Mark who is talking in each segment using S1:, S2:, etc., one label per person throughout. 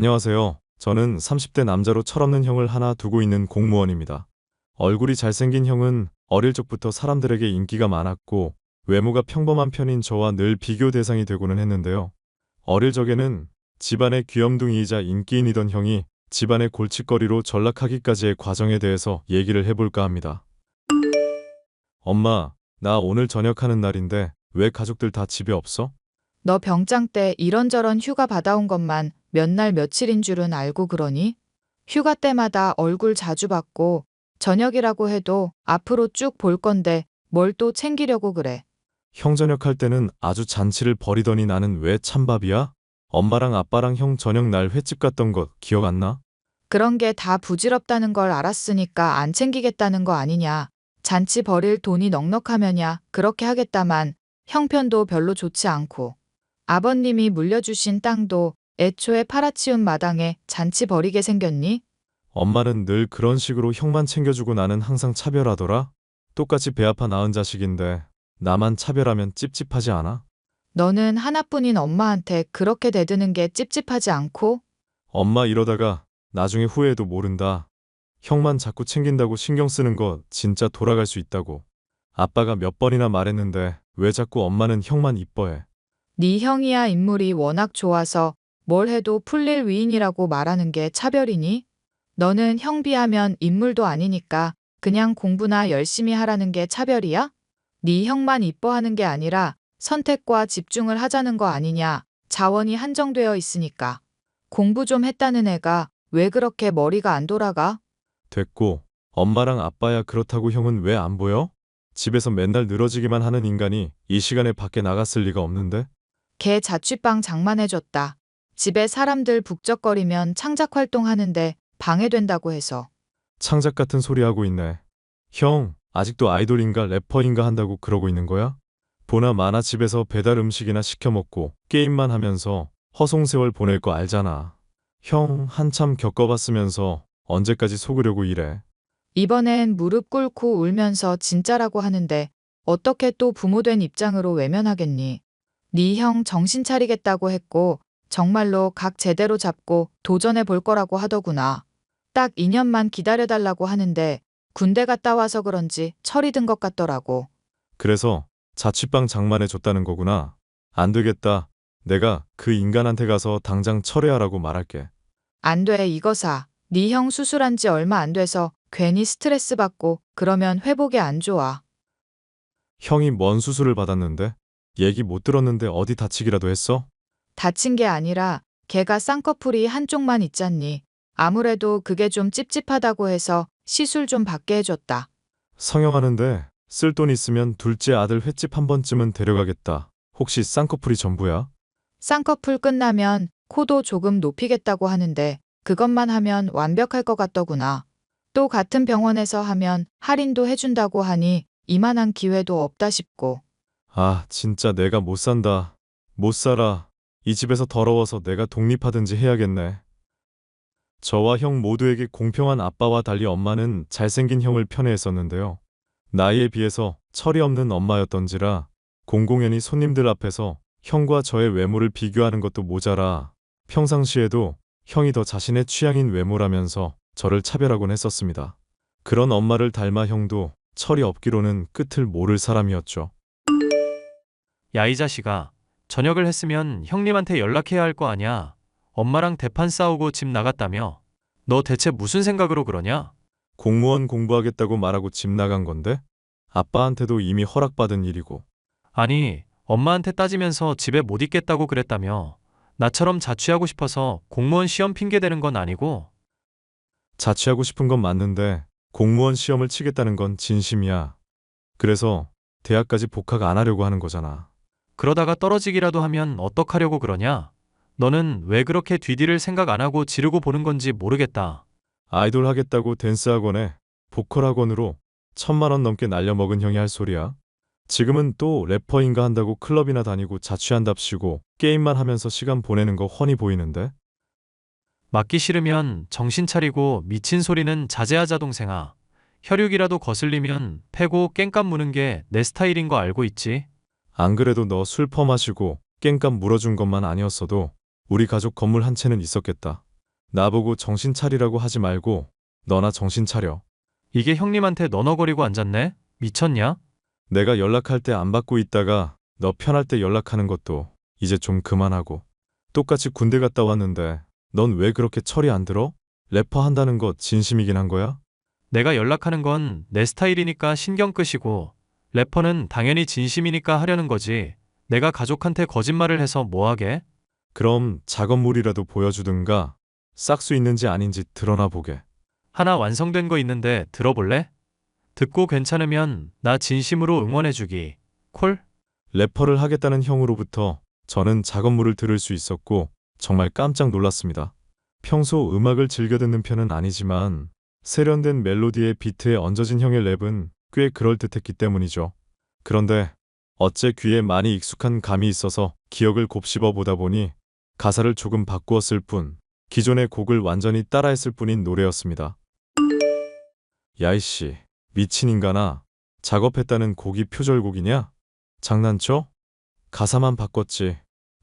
S1: 안녕하세요. 저는 30대 남자로 철없는 형을 하나 두고 있는 공무원입니다. 얼굴이 잘생긴 형은 어릴 적부터 사람들에게 인기가 많았고 외모가 평범한 편인 저와 늘 비교 대상이 되고는 했는데요. 어릴 적에는 집안의 귀염둥이이자 인기인이던 형이 집안의 골칫거리로 전락하기까지의 과정에 대해서 얘기를 해볼까 합니다. 엄마, 나 오늘 저녁 하는 날인데 왜 가족들 다 집에 없어?
S2: 너 병장 때 이런저런 휴가 받아온 것만 몇 날 며칠인 줄은 알고 그러니? 휴가 때마다 얼굴 자주 받고 저녁이라고 해도 앞으로 쭉 볼 건데 뭘 또 챙기려고 그래.
S1: 형 저녁 할 때는 아주 잔치를 벌이더니 나는 왜 찬밥이야? 엄마랑 아빠랑 형 저녁 날 횟집 갔던 거 기억 안 나?
S2: 그런 게 다 부질없다는 걸 알았으니까 안 챙기겠다는 거 아니냐. 잔치 벌일 돈이 넉넉하면야 그렇게 하겠다만 형편도 별로 좋지 않고. 아버님이 물려주신 땅도 애초에 팔아치운 마당에 잔치 벌이게 생겼니?
S1: 엄마는 늘 그런 식으로 형만 챙겨주고 나는 항상 차별하더라? 똑같이 배 아파 낳은 자식인데 나만 차별하면 찝찝하지 않아?
S2: 너는 하나뿐인 엄마한테 그렇게 대드는 게 찝찝하지 않고?
S1: 엄마 이러다가 나중에 후회해도 모른다. 형만 자꾸 챙긴다고 신경 쓰는 거 진짜 돌아갈 수 있다고. 아빠가 몇 번이나 말했는데 왜 자꾸 엄마는 형만 이뻐해?
S2: 네 형이야 인물이 워낙 좋아서 뭘 해도 풀릴 위인이라고 말하는 게 차별이니? 너는 형 비하면 인물도 아니니까 그냥 공부나 열심히 하라는 게 차별이야? 네 형만 이뻐하는 게 아니라 선택과 집중을 하자는 거 아니냐. 자원이 한정되어 있으니까. 공부 좀 했다는 애가 왜 그렇게 머리가 안 돌아가?
S1: 됐고, 엄마랑 아빠야 그렇다고 형은 왜 안 보여? 집에서 맨날 늘어지기만 하는 인간이 이 시간에 밖에 나갔을 리가 없는데?
S2: 걔 자취방 장만해줬다. 집에 사람들 북적거리면 창작 활동하는데 방해된다고 해서.
S1: 창작 같은 소리 하고 있네. 형, 아직도 아이돌인가 래퍼인가 한다고 그러고 있는 거야? 보나 마나 집에서 배달 음식이나 시켜 먹고 게임만 하면서 허송세월 보낼 거 알잖아. 형, 한참 겪어봤으면서 언제까지 속으려고 이래?
S2: 이번엔 무릎 꿇고 울면서 진짜라고 하는데 어떻게 또 부모 된 입장으로 외면하겠니? 네 형 정신 차리겠다고 했고 정말로 각 제대로 잡고 도전해 볼 거라고 하더구나. 딱 2년만 기다려달라고 하는데 군대 갔다 와서 그런지 철이 든 것 같더라고.
S1: 그래서 자취방 장만해 줬다는 거구나. 안 되겠다. 내가 그 인간한테 가서 당장 철회하라고 말할게.
S2: 안 돼, 이거사. 네 형 수술한 지 얼마 안 돼서 괜히 스트레스 받고 그러면 회복이 안 좋아.
S1: 형이 뭔 수술을 받았는데? 얘기 못 들었는데 어디 다치기라도 했어?
S2: 다친 게 아니라 걔가 쌍꺼풀이 한쪽만 있잖니. 아무래도 그게 좀 찝찝하다고 해서 시술 좀 받게 해줬다.
S1: 성형하는데 쓸 돈 있으면 둘째 아들 횟집 한 번쯤은 데려가겠다. 혹시 쌍꺼풀이 전부야?
S2: 쌍꺼풀 끝나면 코도 조금 높이겠다고 하는데 그것만 하면 완벽할 것 같더구나. 또 같은 병원에서 하면 할인도 해준다고 하니 이만한 기회도 없다 싶고.
S1: 아, 진짜 내가 못 산다. 못 살아. 이 집에서 더러워서 내가 독립하든지 해야겠네. 저와 형 모두에게 공평한 아빠와 달리 엄마는 잘생긴 형을 편애했었는데요. 나이에 비해서 철이 없는 엄마였던지라 공공연히 손님들 앞에서 형과 저의 외모를 비교하는 것도 모자라 평상시에도 형이 더 자신의 취향인 외모라면서 저를 차별하곤 했었습니다. 그런 엄마를 닮아 형도 철이 없기로는 끝을 모를 사람이었죠.
S3: 야, 이 자식아. 저녁을 했으면 형님한테 연락해야 할 거 아냐. 엄마랑 대판 싸우고 집 나갔다며. 너 대체 무슨 생각으로 그러냐?
S1: 공무원 공부하겠다고 말하고 집 나간 건데 아빠한테도 이미 허락받은 일이고
S3: 아니, 엄마한테 따지면서 집에 못 있겠다고 그랬다며. 나처럼 자취하고 싶어서 공무원 시험 핑계 대는 건 아니고.
S1: 자취하고 싶은 건 맞는데 공무원 시험을 치겠다는 건 진심이야. 그래서 대학까지 복학 안 하려고 하는 거잖아.
S3: 그러다가 떨어지기라도 하면 어떡하려고 그러냐? 너는 왜 그렇게 뒤뒤를 생각 안 하고 지르고 보는 건지 모르겠다.
S1: 아이돌 하겠다고 댄스 학원에 보컬 학원으로 1,000만 원 넘게 날려먹은 형이 할 소리야. 지금은 또 래퍼인가 한다고 클럽이나 다니고 자취한답시고 게임만 하면서 시간 보내는 거 훤히 보이는데?
S3: 맞기 싫으면 정신 차리고 미친 소리는 자제하자 동생아. 혈육이라도 거슬리면 패고 깽값 무는 게 내 스타일인 거 알고 있지?
S1: 안 그래도 너 술 퍼마시고 깽값 물어준 것만 아니었어도 우리 가족 건물 한 채는 있었겠다. 나보고 정신 차리라고 하지 말고 너나 정신 차려.
S3: 이게 형님한테 너너거리고 앉았네? 미쳤냐?
S1: 내가 연락할 때 안 받고 있다가 너 편할 때 연락하는 것도 이제 좀 그만하고. 똑같이 군대 갔다 왔는데 넌 왜 그렇게 철이 안 들어? 래퍼 한다는 거 진심이긴 한 거야?
S3: 내가 연락하는 건 내 스타일이니까 신경 끄시고 래퍼는 당연히 진심이니까 하려는 거지. 내가 가족한테 거짓말을 해서 뭐하게?
S1: 그럼 작업물이라도 보여주든가 싹수 있는지 아닌지 드러나 보게.
S3: 하나 완성된 거 있는데 들어볼래? 듣고 괜찮으면 나 진심으로 응원해주기. 콜?
S1: 래퍼를 하겠다는 형으로부터 저는 작업물을 들을 수 있었고 정말 깜짝 놀랐습니다. 평소 음악을 즐겨 듣는 편은 아니지만 세련된 멜로디의 비트에 얹어진 형의 랩은 꽤 그럴듯했기 때문이죠. 그런데 어째 귀에 많이 익숙한 감이 있어서 기억을 곱씹어 보다 보니 가사를 조금 바꾸었을 뿐 기존의 곡을 완전히 따라했을 뿐인 노래였습니다. 야이씨, 미친 인간아. 작업했다는 곡이 표절곡이냐? 장난쳐? 가사만 바꿨지.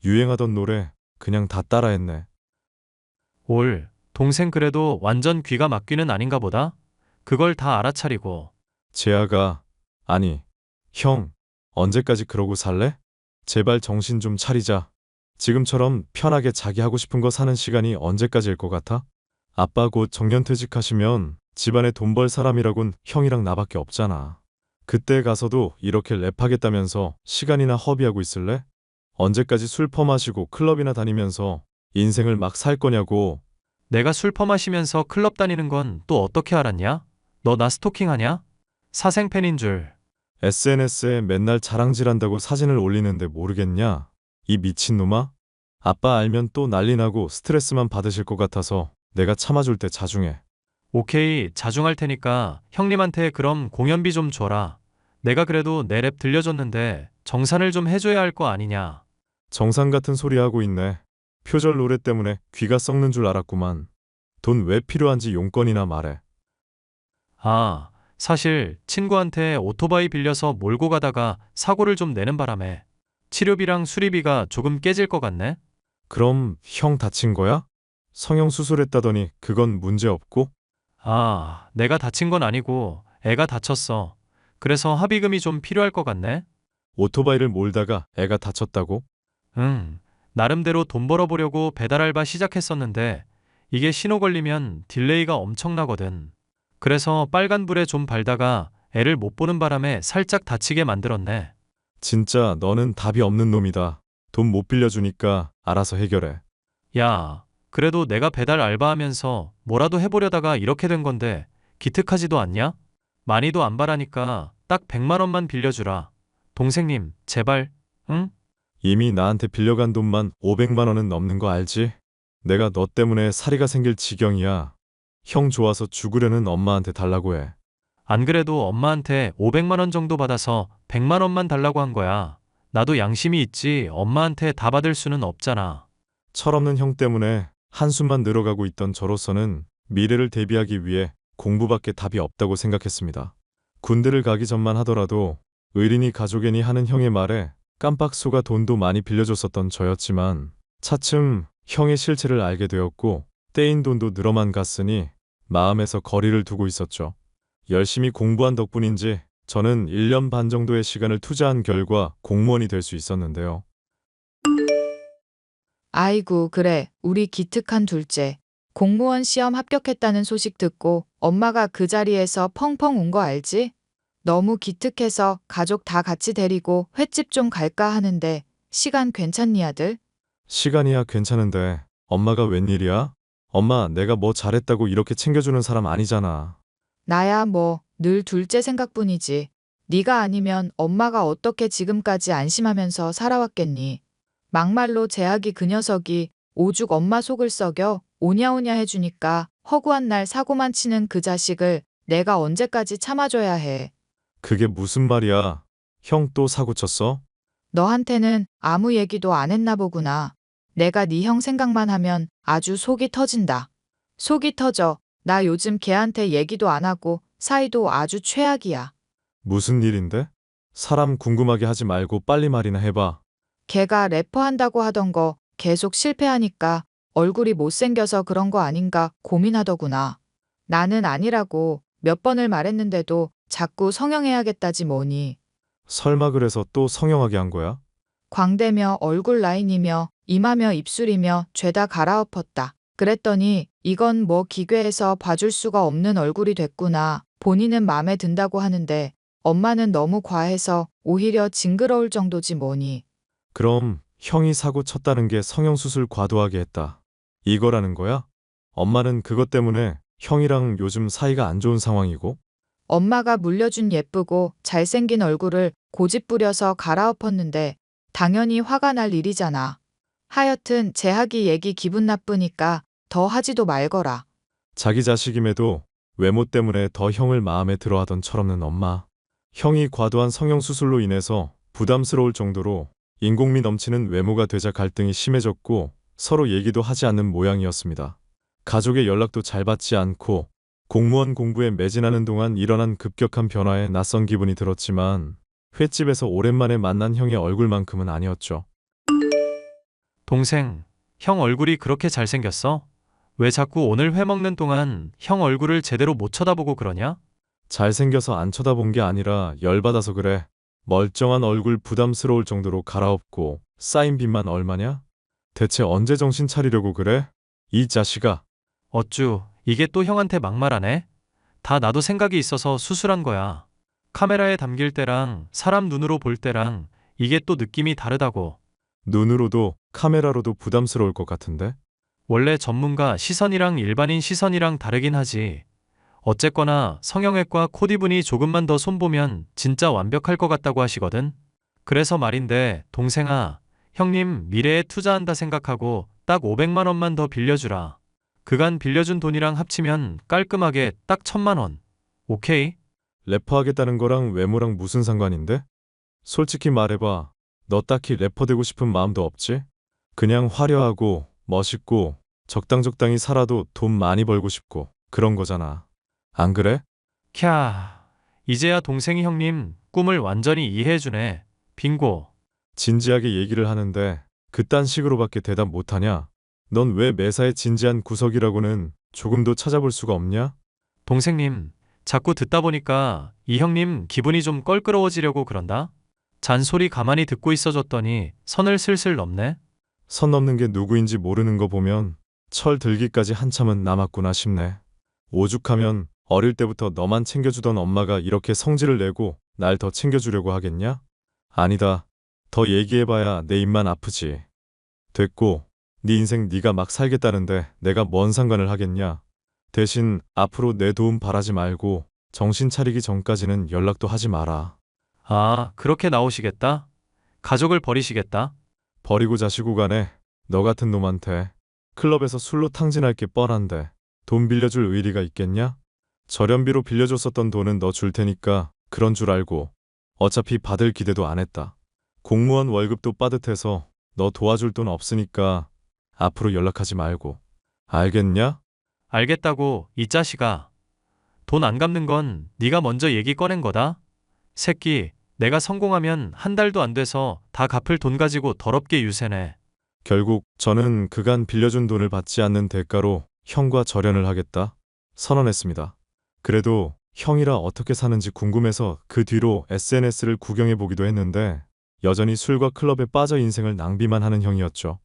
S1: 유행하던 노래 그냥 다 따라했네.
S3: 올, 동생 그래도 완전 귀가 막귀는 아닌가 보다? 그걸 다 알아차리고.
S1: 재아가, 아니, 형, 언제까지 그러고 살래? 제발 정신 좀 차리자. 지금처럼 편하게 자기 하고 싶은 거 사는 시간이 언제까지일 것 같아? 아빠 곧 정년퇴직하시면 집안에 돈 벌 사람이라곤 형이랑 나밖에 없잖아. 그때 가서도 이렇게 랩하겠다면서 시간이나 허비하고 있을래? 언제까지 술 퍼마시고 클럽이나 다니면서 인생을 막 살 거냐고.
S3: 내가 술 퍼마시면서 클럽 다니는 건 또 어떻게 알았냐? 너 나 스토킹하냐? 사생 팬인 줄.
S1: SNS에 맨날 자랑질한다고 사진을 올리는데 모르겠냐? 이 미친놈아? 아빠 알면 또 난리 나고 스트레스만 받으실 것 같아서 내가 참아줄 때 자중해.
S3: 오케이, 자중할 테니까 형님한테 그럼 공연비 좀 줘라. 내가 그래도 내 랩 들려줬는데 정산을 좀 해줘야 할 거 아니냐.
S1: 정상 같은 소리 하고 있네. 표절 노래 때문에 귀가 썩는 줄 알았구만. 돈 왜 필요한지 용건이나 말해.
S3: 아, 사실 친구한테 오토바이 빌려서 몰고 가다가 사고를 좀 내는 바람에 치료비랑 수리비가 조금 깨질 것 같네?
S1: 그럼 형 다친 거야? 성형 수술했다더니 그건 문제 없고?
S3: 아, 내가 다친 건 아니고 애가 다쳤어. 그래서 합의금이 좀 필요할 것 같네?
S1: 오토바이를 몰다가 애가 다쳤다고?
S3: 응, 나름대로 돈 벌어보려고 배달 알바 시작했었는데 이게 신호 걸리면 딜레이가 엄청나거든. 그래서 빨간불에 좀 발다가 애를 못 보는 바람에 살짝 다치게 만들었네.
S1: 진짜 너는 답이 없는 놈이다. 돈 못 빌려주니까 알아서 해결해.
S3: 야, 그래도 내가 배달 알바하면서 뭐라도 해보려다가 이렇게 된 건데 기특하지도 않냐? 많이도 안 바라니까 딱 100만 원만 빌려주라. 동생님, 제발, 응?
S1: 이미 나한테 빌려간 돈만 500만 원은 넘는 거 알지? 내가 너 때문에 사리가 생길 지경이야. 형 좋아서 죽으려는 엄마한테 달라고 해.
S3: 안 그래도 엄마한테 500만 원 정도 받아서 100만 원만 달라고 한 거야. 나도 양심이 있지 엄마한테 다 받을 수는 없잖아.
S1: 철없는 형 때문에 한숨만 늘어가고 있던 저로서는 미래를 대비하기 위해 공부밖에 답이 없다고 생각했습니다. 군대를 가기 전만 하더라도 의린이 가족애니 하는 형의 말에 깜빡 속아 돈도 많이 빌려줬었던 저였지만 차츰 형의 실체를 알게 되었고 떼인 돈도 늘어만 갔으니 마음에서 거리를 두고 있었죠. 열심히 공부한 덕분인지 저는 1년 반 정도의 시간을 투자한 결과 공무원이 될 수 있었는데요.
S2: 아이고, 그래. 우리 기특한 둘째. 공무원 시험 합격했다는 소식 듣고 엄마가 그 자리에서 펑펑 운 거 알지? 너무 기특해서 가족 다 같이 데리고 횟집 좀 갈까 하는데 시간 괜찮니, 아들?
S1: 시간이야 괜찮은데 엄마가 웬일이야? 엄마 내가 뭐 잘했다고 이렇게 챙겨주는 사람 아니잖아.
S2: 나야 뭐 늘 둘째 생각뿐이지. 네가 아니면 엄마가 어떻게 지금까지 안심하면서 살아왔겠니? 막말로 제약이 그 녀석이 오죽 엄마 속을 썩여 오냐오냐 해주니까 허구한 날 사고만 치는 그 자식을 내가 언제까지 참아줘야 해.
S1: 그게 무슨 말이야? 형 또 사고 쳤어?
S2: 너한테는 아무 얘기도 안 했나 보구나. 내가 네 형 생각만 하면 아주 속이 터진다. 속이 터져. 나 요즘 걔한테 얘기도 안 하고 사이도 아주 최악이야.
S1: 무슨 일인데? 사람 궁금하게 하지 말고 빨리 말이나 해봐.
S2: 걔가 래퍼 한다고 하던 거 계속 실패하니까 얼굴이 못생겨서 그런 거 아닌가 고민하더구나. 나는 아니라고 몇 번을 말했는데도 자꾸 성형해야겠다지 뭐니.
S1: 설마 그래서 또 성형하게 한 거야?
S2: 광대며 얼굴 라인이며 이마며 입술이며 죄다 갈아엎었다. 그랬더니 이건 뭐 기괴해서 봐줄 수가 없는 얼굴이 됐구나. 본인은 마음에 든다고 하는데 엄마는 너무 과해서 오히려 징그러울 정도지 뭐니.
S1: 그럼 형이 사고 쳤다는 게 성형수술 과도하게 했다. 이거라는 거야? 엄마는 그것 때문에 형이랑 요즘 사이가 안 좋은 상황이고?
S2: 엄마가 물려준 예쁘고 잘생긴 얼굴을 고집 부려서 갈아엎었는데 당연히 화가 날 일이잖아. 하여튼 재학이 얘기 기분 나쁘니까 더 하지도 말거라.
S1: 자기 자식임에도 외모 때문에 더 형을 마음에 들어 하던 철없는 엄마. 형이 과도한 성형수술로 인해서 부담스러울 정도로 인공미 넘치는 외모가 되자 갈등이 심해졌고 서로 얘기도 하지 않는 모양이었습니다. 가족의 연락도 잘 받지 않고 공무원 공부에 매진하는 동안 일어난 급격한 변화에 낯선 기분이 들었지만 횟집에서 오랜만에 만난 형의 얼굴만큼은 아니었죠.
S3: 동생, 형 얼굴이 그렇게 잘생겼어? 왜 자꾸 오늘 회 먹는 동안 형 얼굴을 제대로 못 쳐다보고 그러냐?
S1: 잘생겨서 안 쳐다본 게 아니라 열받아서 그래. 멀쩡한 얼굴 부담스러울 정도로 갈아엎고 쌓인 빚만 얼마냐? 대체 언제 정신 차리려고 그래? 이 자식아.
S3: 어쭈, 이게 또 형한테 막말하네? 다 나도 생각이 있어서 수술한 거야. 카메라에 담길 때랑 사람 눈으로 볼 때랑 이게 또 느낌이 다르다고.
S1: 눈으로도 카메라로도 부담스러울 것 같은데?
S3: 원래 전문가 시선이랑 일반인 시선이랑 다르긴 하지. 어쨌거나 성형외과 코디분이 조금만 더 손보면 진짜 완벽할 것 같다고 하시거든. 그래서 말인데 동생아, 형님 미래에 투자한다 생각하고 딱 500만 원만 더 빌려주라. 그간 빌려준 돈이랑 합치면 깔끔하게 딱 1000만 원. 오케이?
S1: 래퍼 하겠다는 거랑 외모랑 무슨 상관인데? 솔직히 말해봐. 너 딱히 래퍼 되고 싶은 마음도 없지? 그냥 화려하고 멋있고 적당히 살아도 돈 많이 벌고 싶고 그런 거잖아. 안 그래?
S3: 캬, 이제야 동생이 형님 꿈을 완전히 이해해주네. 빙고.
S1: 진지하게 얘기를 하는데 그딴 식으로밖에 대답 못하냐? 넌 왜 매사에 진지한 구석이라고는 조금도 찾아볼 수가 없냐?
S3: 동생님, 자꾸 듣다 보니까 이 형님 기분이 좀 껄끄러워지려고 그런다? 잔소리 가만히 듣고 있어줬더니 선을 슬슬 넘네?
S1: 선 넘는 게 누구인지 모르는 거 보면 철 들기까지 한참은 남았구나 싶네. 오죽하면 어릴 때부터 너만 챙겨주던 엄마가 이렇게 성질을 내고 날 더 챙겨주려고 하겠냐? 아니다. 더 얘기해봐야 내 입만 아프지. 됐고, 네 인생 네가 막 살겠다는데 내가 뭔 상관을 하겠냐? 대신 앞으로 내 도움 바라지 말고 정신 차리기 전까지는 연락도 하지 마라.
S3: 아, 그렇게 나오시겠다? 가족을 버리시겠다?
S1: 버리고 자시고 가네. 너 같은 놈한테 클럽에서 술로 탕진할 게 뻔한데 돈 빌려줄 의리가 있겠냐? 절연비로 빌려줬었던 돈은 너 줄 테니까 그런 줄 알고 어차피 받을 기대도 안 했다. 공무원 월급도 빠듯해서 너 도와줄 돈 없으니까 앞으로 연락하지 말고. 알겠냐?
S3: 알겠다고, 이 자식아. 돈 안 갚는 건 네가 먼저 얘기 꺼낸 거다? 새끼, 내가 성공하면 한 달도 안 돼서 다 갚을 돈 가지고 더럽게 유세네.
S1: 결국 저는 그간 빌려준 돈을 받지 않는 대가로 형과 절연을 하겠다 선언했습니다. 그래도 형이라 어떻게 사는지 궁금해서 그 뒤로 SNS를 구경해 보기도 했는데 여전히 술과 클럽에 빠져 인생을 낭비만 하는 형이었죠.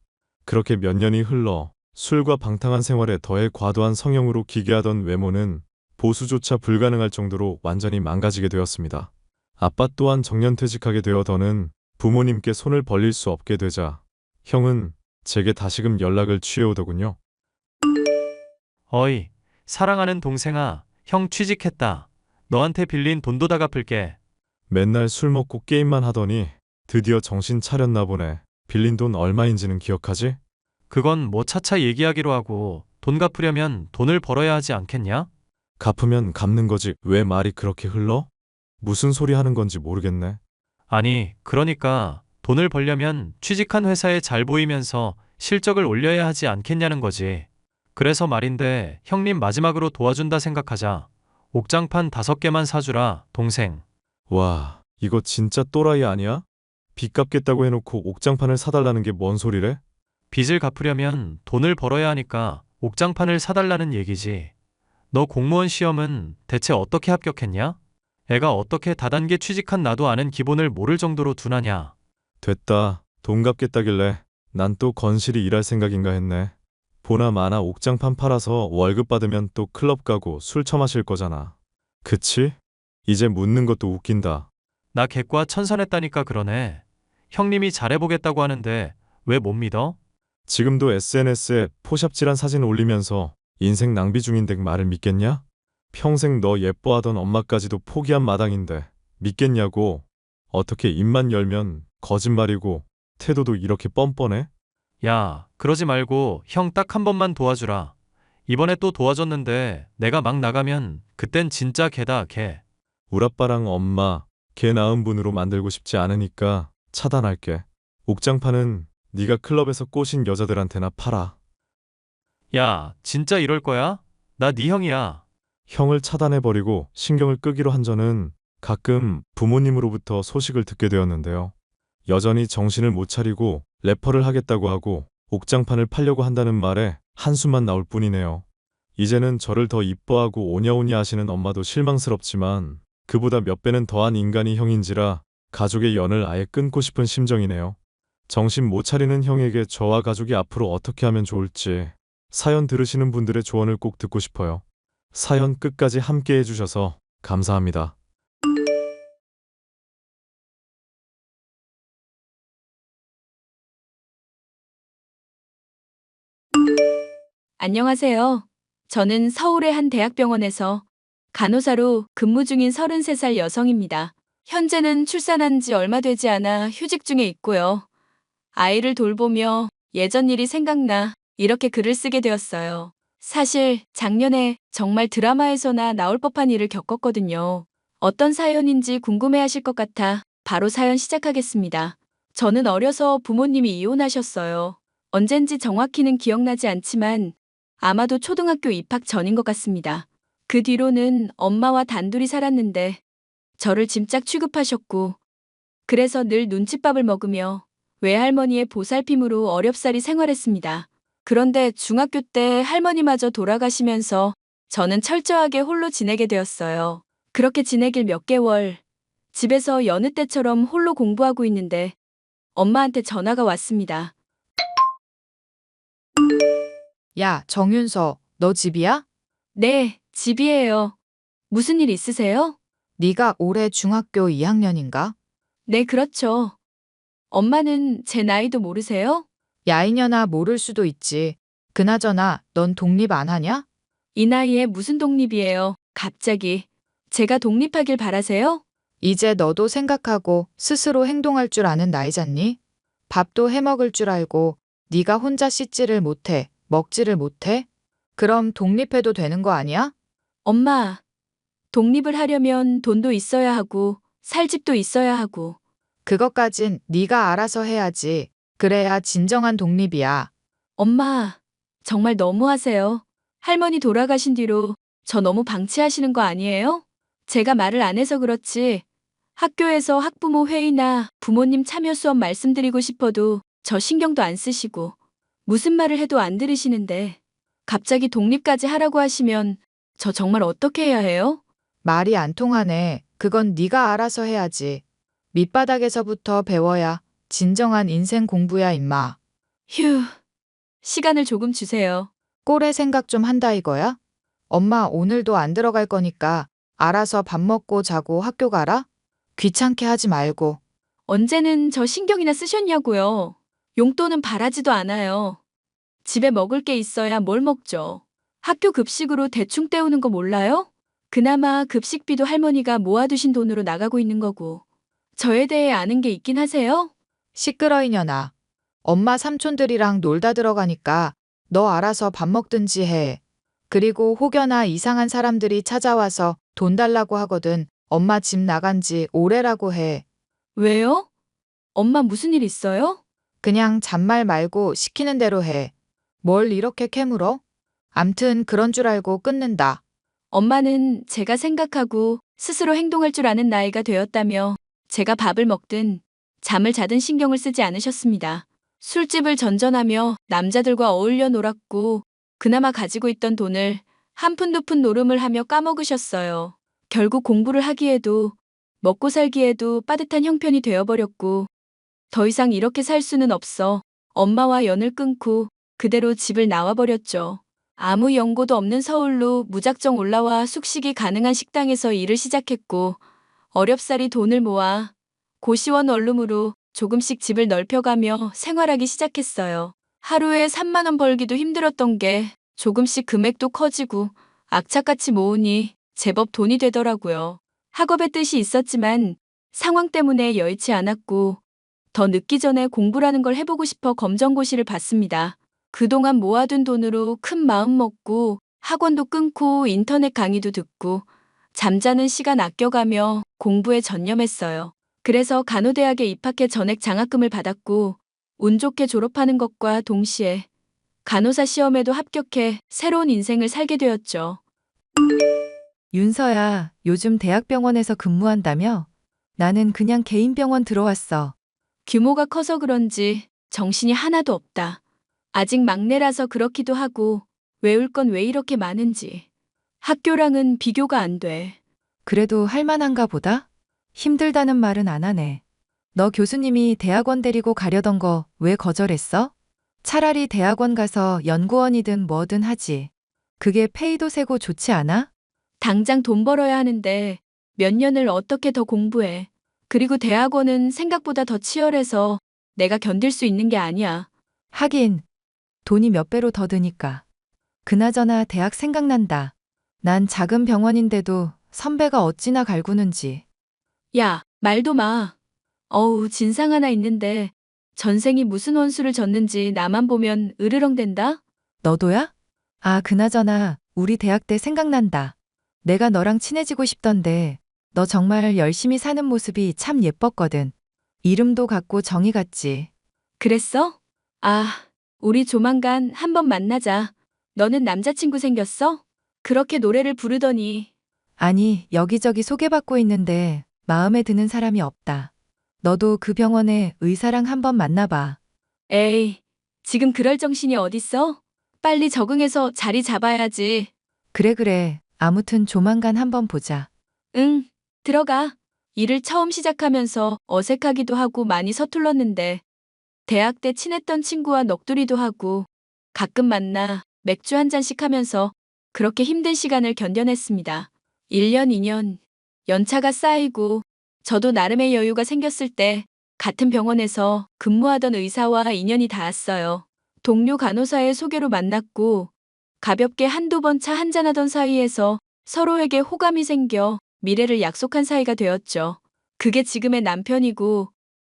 S1: 그렇게 몇 년이 흘러 술과 방탕한 생활에 더해 과도한 성형으로 기괴하던 외모는 보수조차 불가능할 정도로 완전히 망가지게 되었습니다. 아빠 또한 정년퇴직하게 되어 더는 부모님께 손을 벌릴 수 없게 되자 형은 제게 다시금 연락을 취해오더군요.
S3: 어이, 사랑하는 동생아, 형 취직했다. 너한테 빌린 돈도 다 갚을게.
S1: 맨날 술 먹고 게임만 하더니 드디어 정신 차렸나 보네. 빌린 돈 얼마인지는 기억하지?
S3: 그건 뭐 차차 얘기하기로 하고 돈 갚으려면 돈을 벌어야 하지 않겠냐?
S1: 갚으면 갚는 거지 왜 말이 그렇게 흘러? 무슨 소리 하는 건지 모르겠네.
S3: 아니, 그러니까 돈을 벌려면 취직한 회사에 잘 보이면서 실적을 올려야 하지 않겠냐는 거지. 그래서 말인데 형님 마지막으로 도와준다 생각하자. 옥장판 5개만 사주라, 동생.
S1: 와, 이거 진짜 또라이 아니야? 빚 갚겠다고 해놓고 옥장판을 사달라는 게 뭔 소리래?
S3: 빚을 갚으려면 돈을 벌어야 하니까 옥장판을 사달라는 얘기지. 너 공무원 시험은 대체 어떻게 합격했냐? 애가 어떻게 다단계 취직한 나도 아는 기본을 모를 정도로 둔하냐?
S1: 됐다. 돈 갚겠다길래 난 또 건실히 일할 생각인가 했네. 보나 마나 옥장판 팔아서 월급 받으면 또 클럽 가고 술 처마실 거잖아. 그치? 이제 묻는 것도 웃긴다.
S3: 나 객과 천선했다니까 그러네. 형님이 잘해보겠다고 하는데 왜 못 믿어?
S1: 지금도 SNS에 포샵질한 사진 올리면서 인생 낭비 중인데 말을 믿겠냐? 평생 너 예뻐하던 엄마까지도 포기한 마당인데 믿겠냐고. 어떻게 입만 열면 거짓말이고 태도도 이렇게 뻔뻔해?
S3: 야, 그러지 말고 형 딱 한 번만 도와주라. 이번에 또 도와줬는데 내가 막 나가면 그땐 진짜 개다, 개.
S1: 우리 아빠랑 엄마 걔 낳은 분으로 만들고 싶지 않으니까 차단할게. 옥장판은 네가 클럽에서 꼬신 여자들한테나 팔아.
S3: 야, 진짜 이럴 거야? 나 네 형이야.
S1: 형을 차단해버리고 신경을 끄기로 한 저는 가끔 부모님으로부터 소식을 듣게 되었는데요. 여전히 정신을 못 차리고 래퍼를 하겠다고 하고 옥장판을 팔려고 한다는 말에 한숨만 나올 뿐이네요. 이제는 저를 더 이뻐하고 오냐오냐 하시는 엄마도 실망스럽지만 그보다 몇 배는 더한 인간이 형인지라 가족의 연을 아예 끊고 싶은 심정이네요. 정신 못 차리는 형에게 저와 가족이 앞으로 어떻게 하면 좋을지 사연 들으시는 분들의 조언을 꼭 듣고 싶어요. 사연 끝까지 함께 해주셔서 감사합니다.
S4: 안녕하세요. 저는 서울의 한 대학병원에서 간호사로 근무 중인 33살 여성입니다. 현재는 출산한 지 얼마 되지 않아 휴직 중에 있고요. 아이를 돌보며 예전 일이 생각나 이렇게 글을 쓰게 되었어요. 사실 작년에 정말 드라마에서나 나올 법한 일을 겪었거든요. 어떤 사연인지 궁금해하실 것 같아 바로 사연 시작하겠습니다. 저는 어려서 부모님이 이혼하셨어요. 언젠지 정확히는 기억나지 않지만 아마도 초등학교 입학 전인 것 같습니다. 그 뒤로는 엄마와 단둘이 살았는데 저를 짐짝 취급하셨고 그래서 늘 눈칫밥을 먹으며 외할머니의 보살핌으로 어렵사리 생활했습니다. 그런데 중학교 때 할머니마저 돌아가시면서 저는 철저하게 홀로 지내게 되었어요. 그렇게 지내길 몇 개월, 집에서 여느 때처럼 홀로 공부하고 있는데 엄마한테 전화가 왔습니다.
S2: 야, 정윤서, 너 집이야?
S4: 네, 집이에요. 무슨 일 있으세요?
S2: 네가 올해 중학교 2학년인가?
S4: 네, 그렇죠. 엄마는 제 나이도 모르세요?
S2: 야, 이년아, 모를 수도 있지. 그나저나 넌 독립 안 하냐?
S4: 이 나이에 무슨 독립이에요? 갑자기. 제가 독립하길 바라세요?
S2: 이제 너도 생각하고 스스로 행동할 줄 아는 나이잖니? 밥도 해먹을 줄 알고 네가 혼자 씻지를 못해, 먹지를 못해? 그럼 독립해도 되는 거 아니야?
S4: 엄마, 독립을 하려면 돈도 있어야 하고 살 집도 있어야 하고.
S2: 그것까진 네가 알아서 해야지. 그래야 진정한 독립이야.
S4: 엄마, 정말 너무하세요. 할머니 돌아가신 뒤로 저 너무 방치하시는 거 아니에요? 제가 말을 안 해서 그렇지. 학교에서 학부모 회의나 부모님 참여 수업 말씀드리고 싶어도 저 신경도 안 쓰시고 무슨 말을 해도 안 들으시는데 갑자기 독립까지 하라고 하시면 저 정말 어떻게 해야 해요?
S2: 말이 안 통하네. 그건 네가 알아서 해야지. 밑바닥에서부터 배워야 진정한 인생 공부야, 임마.
S4: 휴, 시간을 조금 주세요.
S2: 꼴의 생각 좀 한다 이거야? 엄마 오늘도 안 들어갈 거니까 알아서 밥 먹고 자고 학교 가라? 귀찮게 하지 말고.
S4: 언제는 저 신경이나 쓰셨냐고요. 용돈은 바라지도 않아요. 집에 먹을 게 있어야 뭘 먹죠. 학교 급식으로 대충 때우는 거 몰라요? 그나마 급식비도 할머니가 모아두신 돈으로 나가고 있는 거고. 저에 대해 아는 게 있긴 하세요?
S2: 시끄러 이년아. 엄마 삼촌들이랑 놀다 들어가니까 너 알아서 밥 먹든지 해. 그리고 혹여나 이상한 사람들이 찾아와서 돈 달라고 하거든. 엄마 집 나간 지 오래라고 해.
S4: 왜요? 엄마 무슨 일 있어요?
S2: 그냥 잔말 말고 시키는 대로 해. 뭘 이렇게 캐물어? 암튼 그런 줄 알고 끊는다.
S4: 엄마는 제가 생각하고 스스로 행동할 줄 아는 나이가 되었다며 제가 밥을 먹든 잠을 자든 신경을 쓰지 않으셨습니다. 술집을 전전하며 남자들과 어울려 놀았고 그나마 가지고 있던 돈을 한 푼 두 푼 노름을 하며 까먹으셨어요. 결국 공부를 하기에도 먹고 살기에도 빠듯한 형편이 되어버렸고 더 이상 이렇게 살 수는 없어 엄마와 연을 끊고 그대로 집을 나와버렸죠. 아무 연고도 없는 서울로 무작정 올라와 숙식이 가능한 식당에서 일을 시작했고 어렵사리 돈을 모아 고시원 원룸으로 조금씩 집을 넓혀가며 생활하기 시작했어요. 하루에 3만 원 벌기도 힘들었던 게 조금씩 금액도 커지고 악착같이 모으니 제법 돈이 되더라고요. 학업의 뜻이 있었지만 상황 때문에 여의치 않았고 더 늦기 전에 공부라는 걸 해보고 싶어 검정고시를 봤습니다. 그동안 모아둔 돈으로 큰 마음 먹고 학원도 끊고 인터넷 강의도 듣고 잠자는 시간 아껴가며 공부에 전념했어요. 그래서 간호대학에 입학해 전액 장학금을 받았고 운 좋게 졸업하는 것과 동시에 간호사 시험에도 합격해 새로운 인생을 살게 되었죠.
S2: 윤서야, 요즘 대학병원에서 근무한다며? 나는 그냥 개인 병원 들어왔어.
S4: 규모가 커서 그런지 정신이 하나도 없다. 아직 막내라서 그렇기도 하고 외울 건 왜 이렇게 많은지. 학교랑은 비교가 안 돼.
S2: 그래도 할만한가 보다? 힘들다는 말은 안 하네. 너 교수님이 대학원 데리고 가려던 거 왜 거절했어? 차라리 대학원 가서 연구원이든 뭐든 하지. 그게 페이도 세고 좋지 않아?
S4: 당장 돈 벌어야 하는데 몇 년을 어떻게 더 공부해. 그리고 대학원은 생각보다 더 치열해서 내가 견딜 수 있는 게 아니야.
S2: 하긴, 돈이 몇 배로 더 드니까. 그나저나 대학 생각난다. 난 작은 병원인데도 선배가 어찌나 갈구는지.
S4: 야, 말도 마. 어우, 진상 하나 있는데 전생이 무슨 원수를 졌는지 나만 보면 으르렁댄다?
S2: 너도야? 아, 그나저나 우리 대학 때 생각난다. 내가 너랑 친해지고 싶던데 너 정말 열심히 사는 모습이 참 예뻤거든. 이름도 같고 정이 같지.
S4: 그랬어? 아, 우리 조만간 한번 만나자. 너는 남자친구 생겼어? 그렇게 노래를 부르더니.
S2: 아니, 여기저기 소개받고 있는데 마음에 드는 사람이 없다. 너도 그 병원에 의사랑 한번 만나봐.
S4: 에이, 지금 그럴 정신이 어딨어? 빨리 적응해서 자리 잡아야지.
S2: 그래. 아무튼 조만간 한번 보자.
S4: 응, 들어가. 일을 처음 시작하면서 어색하기도 하고 많이 서툴렀는데 대학 때 친했던 친구와 넋두리도 하고 가끔 만나 맥주 한 잔씩 하면서 그렇게 힘든 시간을 견뎌냈습니다. 1년, 2년, 연차가 쌓이고 저도 나름의 여유가 생겼을 때 같은 병원에서 근무하던 의사와 인연이 닿았어요. 동료 간호사의 소개로 만났고 가볍게 한두 번 차 한잔하던 사이에서 서로에게 호감이 생겨 미래를 약속한 사이가 되었죠. 그게 지금의 남편이고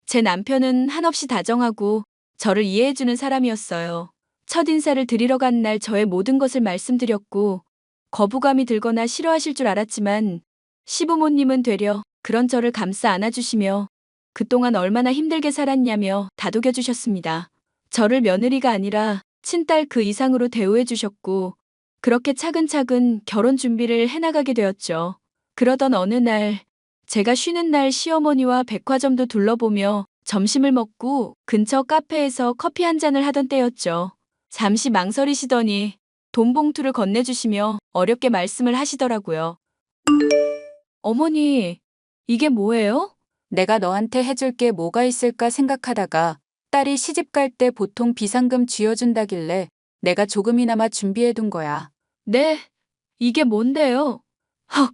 S4: 제 남편은 한없이 다정하고 저를 이해해주는 사람이었어요. 첫인사를 드리러 간 날 저의 모든 것을 말씀드렸고 거부감이 들거나 싫어하실 줄 알았지만 시부모님은 되려 그런 저를 감싸 안아주시며 그동안 얼마나 힘들게 살았냐며 다독여 주셨습니다. 저를 며느리가 아니라 친딸 그 이상으로 대우해 주셨고 그렇게 차근차근 결혼 준비를 해나가게 되었죠. 그러던 어느 날 제가 쉬는 날 시어머니와 백화점도 둘러보며 점심을 먹고 근처 카페에서 커피 한 잔을 하던 때였죠. 잠시 망설이시더니 돈 봉투를 건네주시며 어렵게 말씀을 하시더라고요. 어머니, 이게 뭐예요?
S5: 내가 너한테 해줄 게 뭐가 있을까 생각하다가 딸이 시집 갈 때 보통 비상금 쥐어준다길래 내가 조금이나마 준비해둔 거야.
S4: 네, 이게 뭔데요? 헉,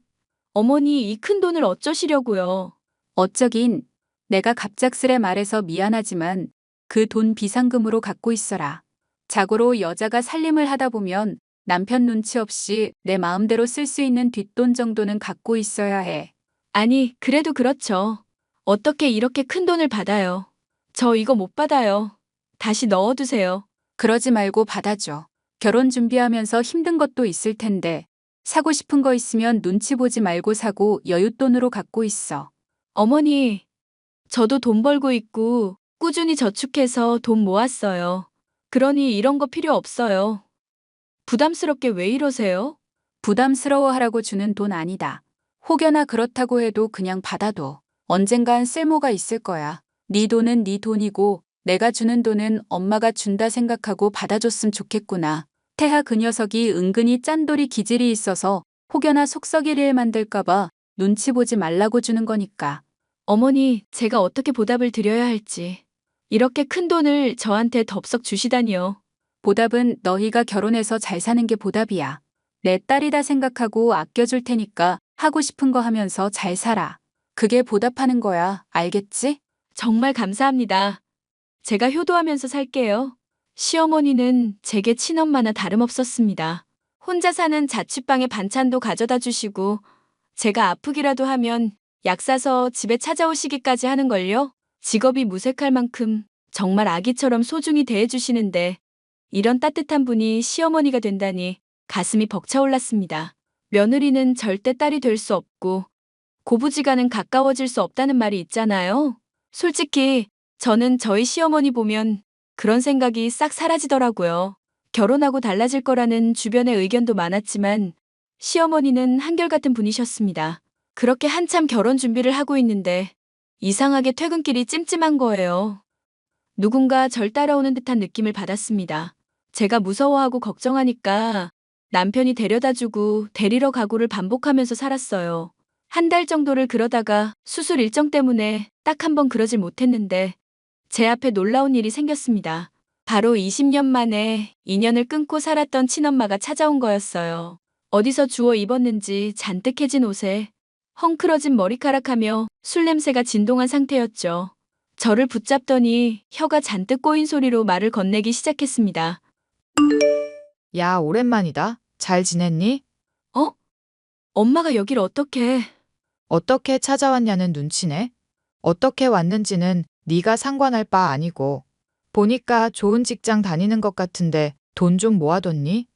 S4: 어머니 이 큰 돈을 어쩌시려고요?
S5: 어쩌긴 내가 갑작스레 말해서 미안하지만 그 돈 비상금으로 갖고 있어라. 자고로 여자가 살림을 하다 보면 남편 눈치 없이 내 마음대로 쓸 수 있는 뒷돈 정도는 갖고 있어야 해.
S4: 아니, 그래도 그렇죠. 어떻게 이렇게 큰 돈을 받아요? 저 이거 못 받아요. 다시 넣어두세요.
S5: 그러지 말고 받아줘. 결혼 준비하면서 힘든 것도 있을 텐데 사고 싶은 거 있으면 눈치 보지 말고 사고 여윳돈으로 갖고 있어.
S4: 어머니, 저도 돈 벌고 있고 꾸준히 저축해서 돈 모았어요. 그러니 이런 거 필요 없어요. 부담스럽게 왜 이러세요?
S5: 부담스러워하라고 주는 돈 아니다. 혹여나 그렇다고 해도 그냥 받아둬. 언젠간 쓸모가 있을 거야. 네 돈은 네 돈이고 내가 주는 돈은 엄마가 준다 생각하고 받아줬으면 좋겠구나. 태하 그 녀석이 은근히 짠돌이 기질이 있어서 혹여나 속 썩일 일 만들까봐 눈치 보지 말라고 주는 거니까.
S4: 어머니, 제가 어떻게 보답을 드려야 할지. 이렇게 큰 돈을 저한테 덥석 주시다니요.
S5: 보답은 너희가 결혼해서 잘 사는 게 보답이야. 내 딸이다 생각하고 아껴줄 테니까 하고 싶은 거 하면서 잘 살아. 그게 보답하는 거야. 알겠지?
S4: 정말 감사합니다. 제가 효도하면서 살게요. 시어머니는 제게 친엄마나 다름없었습니다. 혼자 사는 자취방에 반찬도 가져다 주시고 제가 아프기라도 하면 약 사서 집에 찾아오시기까지 하는걸요. 직업이 무색할 만큼 정말 아기처럼 소중히 대해주시는데 이런 따뜻한 분이 시어머니가 된다니 가슴이 벅차올랐습니다. 며느리는 절대 딸이 될 수 없고 고부지간은 가까워질 수 없다는 말이 있잖아요. 솔직히 저는 저희 시어머니 보면 그런 생각이 싹 사라지더라고요. 결혼하고 달라질 거라는 주변의 의견도 많았지만 시어머니는 한결같은 분이셨습니다. 그렇게 한참 결혼 준비를 하고 있는데 이상하게 퇴근길이 찜찜한 거예요. 누군가 절 따라오는 듯한 느낌을 받았습니다. 제가 무서워하고 걱정하니까 남편이 데려다주고 데리러 가고를 반복하면서 살았어요. 한 달 정도를 그러다가 수술 일정 때문에 딱 한 번 그러질 못했는데 제 앞에 놀라운 일이 생겼습니다. 바로 20년 만에 인연을 끊고 살았던 친엄마가 찾아온 거였어요. 어디서 주워 입었는지 잔뜩 해진 옷에 헝클어진 머리카락하며 술 냄새가 진동한 상태였죠. 저를 붙잡더니 혀가 잔뜩 꼬인 소리로 말을 건네기 시작했습니다.
S2: 야, 오랜만이다. 잘 지냈니?
S4: 어? 엄마가 여길 어떻게...
S2: 어떻게 찾아왔냐는 눈치네. 어떻게 왔는지는 네가 상관할 바 아니고. 보니까 좋은 직장 다니는 것 같은데 돈 좀 모아뒀니?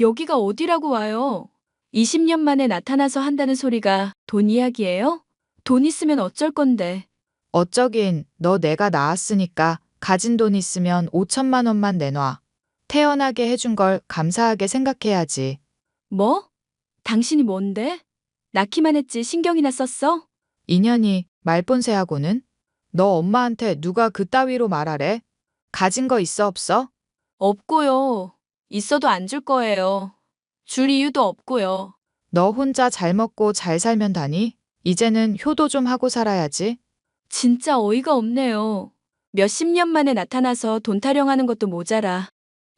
S4: 여기가 어디라고 와요? 20년 만에 나타나서 한다는 소리가 돈 이야기예요? 돈 있으면 어쩔 건데.
S2: 어쩌긴 너 내가 낳았으니까 가진 돈 있으면 5천만 원만 내놔. 태어나게 해준 걸 감사하게 생각해야지.
S4: 뭐? 당신이 뭔데? 낳기만 했지 신경이나 썼어?
S2: 인연이 말본새하고는? 너 엄마한테 누가 그따위로 말하래? 가진 거 있어 없어?
S4: 없고요. 있어도 안 줄 거예요. 줄 이유도 없고요.
S2: 너 혼자 잘 먹고 잘 살면 다니? 이제는 효도 좀 하고 살아야지.
S4: 진짜 어이가 없네요. 몇십 년 만에 나타나서 돈 타령하는 것도 모자라.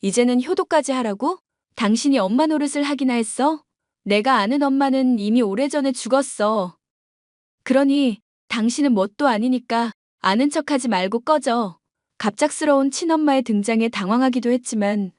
S4: 이제는 효도까지 하라고? 당신이 엄마 노릇을 하기나 했어? 내가 아는 엄마는 이미 오래전에 죽었어. 그러니 당신은 뭣도 아니니까 아는 척하지 말고 꺼져. 갑작스러운 친엄마의 등장에 당황하기도 했지만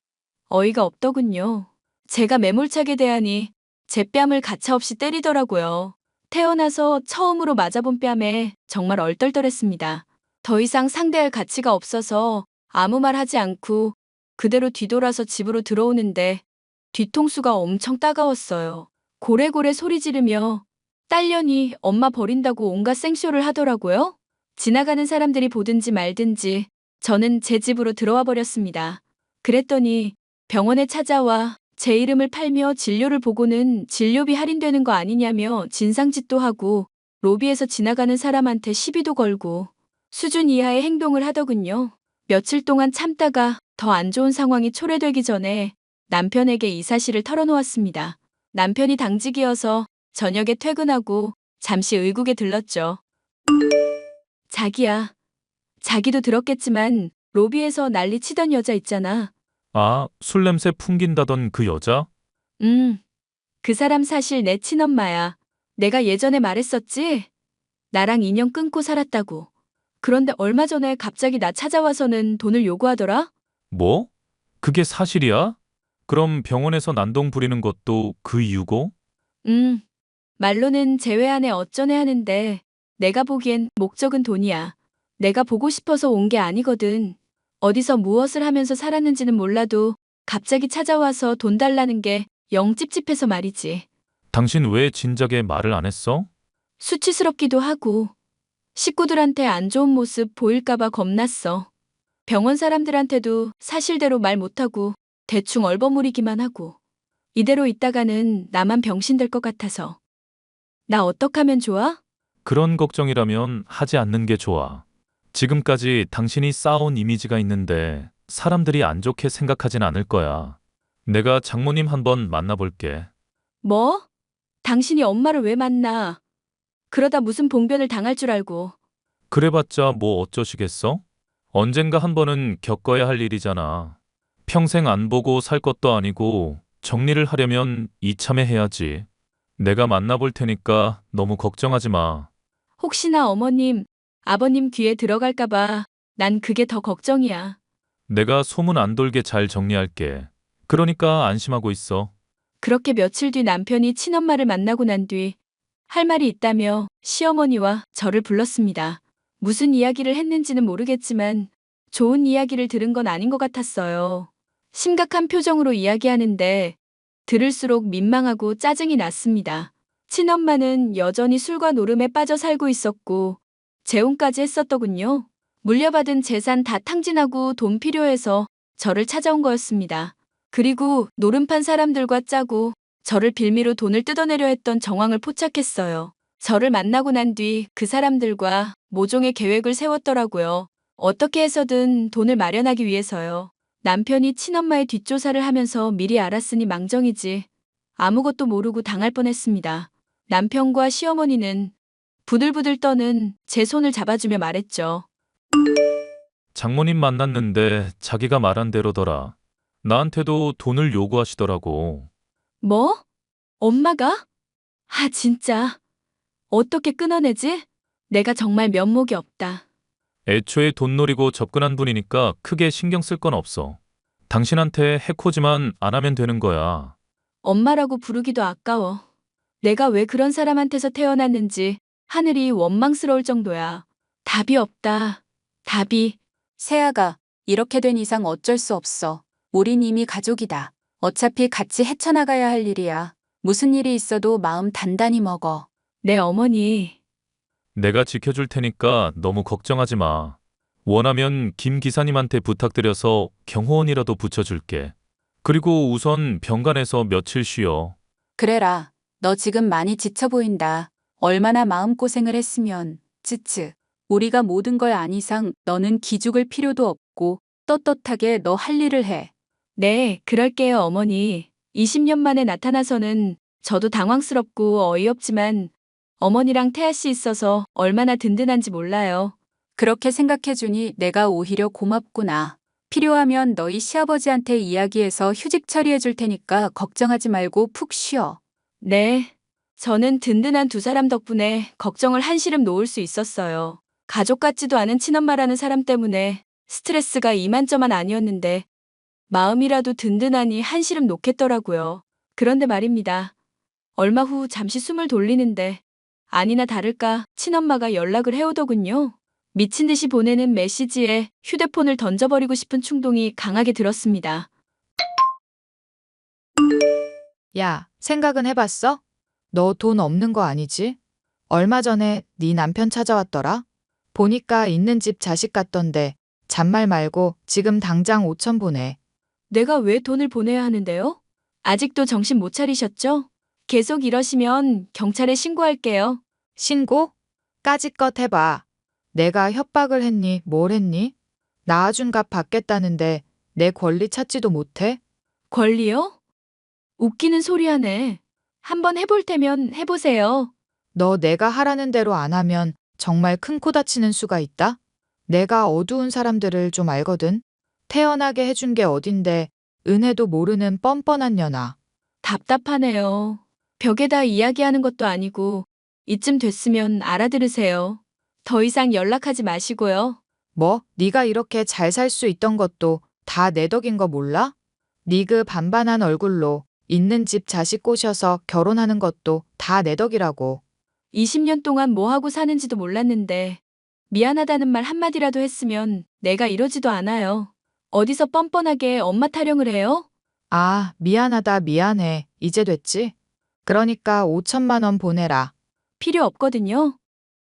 S4: 어이가 없더군요. 제가 매몰차게 대하니 제 뺨을 가차없이 때리더라고요. 태어나서 처음으로 맞아본 뺨에 정말 얼떨떨했습니다. 더 이상 상대할 가치가 없어서 아무 말 하지 않고 그대로 뒤돌아서 집으로 들어오는데 뒤통수가 엄청 따가웠어요. 고래고래 소리 지르며 딸년이 엄마 버린다고 온갖 생쇼를 하더라고요. 지나가는 사람들이 보든지 말든지 저는 제 집으로 들어와 버렸습니다. 그랬더니 병원에 찾아와 제 이름을 팔며 진료를 보고는 진료비 할인되는 거 아니냐며 진상짓도 하고 로비에서 지나가는 사람한테 시비도 걸고 수준 이하의 행동을 하더군요. 며칠 동안 참다가 더 안 좋은 상황이 초래되기 전에 남편에게 이 사실을 털어놓았습니다. 남편이 당직이어서 저녁에 퇴근하고 잠시 의국에 들렀죠. 자기야. 자기도 들었겠지만 로비에서 난리 치던 여자 있잖아.
S6: 아, 술 냄새 풍긴다던 그 여자?
S4: 그 사람 사실 내 친엄마야. 내가 예전에 말했었지? 나랑 인연 끊고 살았다고. 그런데 얼마 전에 갑자기 나 찾아와서는 돈을 요구하더라?
S6: 뭐? 그게 사실이야? 그럼 병원에서 난동 부리는 것도 그 이유고?
S4: 말로는 제외하네 어쩌네 하는데 내가 보기엔 목적은 돈이야. 내가 보고 싶어서 온 게 아니거든. 어디서 무엇을 하면서 살았는지는 몰라도 갑자기 찾아와서 돈 달라는 게 영 찝찝해서 말이지.
S6: 당신 왜 진작에 말을 안 했어?
S4: 수치스럽기도 하고 식구들한테 안 좋은 모습 보일까봐 겁났어. 병원 사람들한테도 사실대로 말 못하고 대충 얼버무리기만 하고 이대로 있다가는 나만 병신 될 것 같아서. 나 어떡하면 좋아?
S6: 그런 걱정이라면 하지 않는 게 좋아. 지금까지 당신이 쌓아온 이미지가 있는데 사람들이 안 좋게 생각하진 않을 거야. 내가 장모님 한번 만나볼게.
S4: 뭐? 당신이 엄마를 왜 만나? 그러다 무슨 봉변을 당할 줄 알고.
S6: 그래봤자 뭐 어쩌시겠어? 언젠가 한 번은 겪어야 할 일이잖아. 평생 안 보고 살 것도 아니고 정리를 하려면 이참에 해야지. 내가 만나볼 테니까 너무 걱정하지 마.
S4: 혹시나 어머님, 아버님 귀에 들어갈까봐 난 그게 더 걱정이야.
S6: 내가 소문 안 돌게 잘 정리할게. 그러니까 안심하고 있어.
S4: 그렇게 며칠 뒤 남편이 친엄마를 만나고 난 뒤 할 말이 있다며 시어머니와 저를 불렀습니다. 무슨 이야기를 했는지는 모르겠지만 좋은 이야기를 들은 건 아닌 것 같았어요. 심각한 표정으로 이야기하는데 들을수록 민망하고 짜증이 났습니다. 친엄마는 여전히 술과 노름에 빠져 살고 있었고 재혼까지 했었더군요. 물려받은 재산 다 탕진하고 돈 필요해서 저를 찾아온 거였습니다. 그리고 노름판 사람들과 짜고 저를 빌미로 돈을 뜯어내려 했던 정황을 포착했어요. 저를 만나고 난 뒤 그 사람들과 모종의 계획을 세웠더라고요. 어떻게 해서든 돈을 마련하기 위해서요. 남편이 친엄마의 뒷조사를 하면서 미리 알았으니 망정이지. 아무것도 모르고 당할 뻔했습니다. 남편과 시어머니는 부들부들 떠는 제 손을 잡아주며 말했죠.
S6: 장모님 만났는데 자기가 말한 대로더라. 나한테도 돈을 요구하시더라고.
S4: 뭐? 엄마가? 아, 진짜. 어떻게 끊어내지? 내가 정말 면목이 없다.
S6: 애초에 돈 노리고 접근한 분이니까 크게 신경 쓸 건 없어. 당신한테 해코지만 안 하면 되는 거야.
S4: 엄마라고 부르기도 아까워. 내가 왜 그런 사람한테서 태어났는지 하늘이 원망스러울 정도야. 답이 없다. 답이.
S5: 세아가, 이렇게 된 이상 어쩔 수 없어. 우린 이미 가족이다. 어차피 같이 헤쳐나가야 할 일이야. 무슨 일이 있어도 마음 단단히 먹어.
S4: 내 어머니.
S6: 내가 지켜줄 테니까 너무 걱정하지 마. 원하면 김 기사님한테 부탁드려서 경호원이라도 붙여줄게. 그리고 우선 병간에서 며칠 쉬어.
S5: 그래라. 너 지금 많이 지쳐 보인다. 얼마나 마음고생을 했으면. 츠츠. 우리가 모든 걸 안 이상 너는 기죽을 필요도 없고 떳떳하게 너 할 일을 해.
S4: 네, 그럴게요, 어머니. 20년 만에 나타나서는 저도 당황스럽고 어이없지만 어머니랑 태아 씨 있어서 얼마나 든든한지 몰라요.
S5: 그렇게 생각해주니 내가 오히려 고맙구나. 필요하면 너희 시아버지한테 이야기해서 휴직 처리해줄 테니까 걱정하지 말고 푹 쉬어.
S4: 네. 저는 든든한 두 사람 덕분에 걱정을 한시름 놓을 수 있었어요. 가족 같지도 않은 친엄마라는 사람 때문에 스트레스가 이만저만 아니었는데 마음이라도 든든하니 한시름 놓겠더라고요. 그런데 말입니다. 얼마 후 잠시 숨을 돌리는데 아니나 다를까 친엄마가 연락을 해오더군요. 미친 듯이 보내는 메시지에 휴대폰을 던져버리고 싶은 충동이 강하게 들었습니다.
S2: 야, 생각은 해봤어? 너 돈 없는 거 아니지? 얼마 전에 네 남편 찾아왔더라? 보니까 있는 집 자식 같던데 잔말 말고 지금 당장 5천 보내.
S4: 내가 왜 돈을 보내야 하는데요? 아직도 정신 못 차리셨죠? 계속 이러시면 경찰에 신고할게요.
S2: 신고? 까짓것 해봐. 내가 협박을 했니? 뭘 했니? 낳아준 값 받겠다는데 내 권리 찾지도 못해?
S4: 권리요? 웃기는 소리 하네. 한번 해볼 테면 해보세요.
S2: 너 내가 하라는 대로 안 하면 정말 큰 코 다치는 수가 있다? 내가 어두운 사람들을 좀 알거든. 태어나게 해준 게 어딘데 은혜도 모르는 뻔뻔한 년아.
S4: 답답하네요. 벽에다 이야기하는 것도 아니고 이쯤 됐으면 알아들으세요. 더 이상 연락하지 마시고요.
S2: 뭐? 네가 이렇게 잘 살 수 있던 것도 다 내 덕인 거 몰라? 네 그 반반한 얼굴로 있는 집 자식 꼬셔서 결혼하는 것도 다 내 덕이라고.
S4: 20년 동안 뭐 하고 사는지도 몰랐는데 미안하다는 말 한마디라도 했으면 내가 이러지도 않아요. 어디서 뻔뻔하게 엄마 타령을 해요?
S2: 아, 미안하다 미안해. 이제 됐지? 그러니까 5천만 원 보내라.
S4: 필요 없거든요.